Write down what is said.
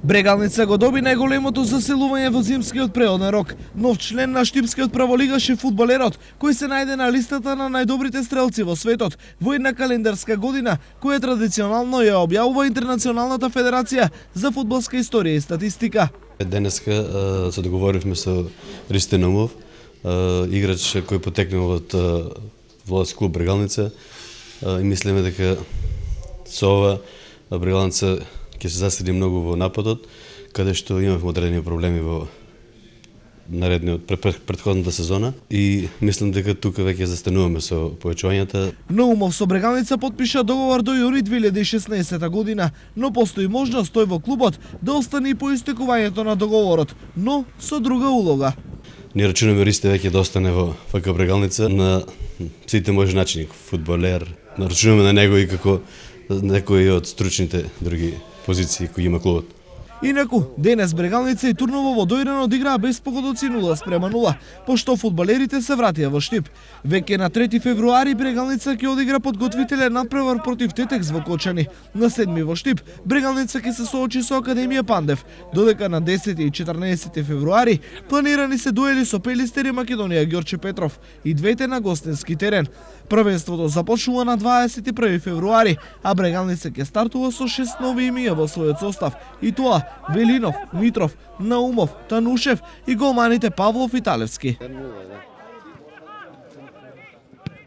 Брегалница го доби најголемото заселување во зимскиот преоден рок. Нов член на штипскиот праволигаш е фудбалерот, кој се најде на листата на најдобрите стрелци во светот во една календарска година, која традиционално ја објавува Интернационалната федерација за фудбалска историја и статистика. Денеска се договоривме со Ристен Наумов, играч кој потекнува од Воловски клуб Брегалница, и мислиме дека со ова Брегалница ќе се засили многу во нападот, каде што имавме одредени проблеми во претходната сезона и мислам дека тука веќе застануваме со појачувањата. Наумов со Брегалница потпиша договор до јуни 2016 година, но постои можност тој во клубот да остане и по истекувањето на договорот, но со друга улога. Ние рачунаме Ристе веќе да остане во ФК Брегалница на сите можни начини, фудбалер, рачунаме на него и како некои од стручните други позиции кои има клубот. Инаку, денес Брегалница и Турново во Дојран одиграа без погодоци 0:0, пошто фудбалерите се вратија во Штип. Веќе на 3 февруари Брегалница ќе одигра подготвителен надпревар против Тетекс во Кочани. На 7 во Штип Брегалница ќе се соочи со Академија Пандев, додека на 10 и 14 февруари планирани се дуели со Пелистер и Македонија Ѓорче Петров и двете на гостински терен. Првенството започнува на 21 февруари, а Брегалница ќе стартува со 6 нови имиња во својот состав, и тоа Велинов, Митров, Наумов, Танушев и голманите Павлов и Талевски.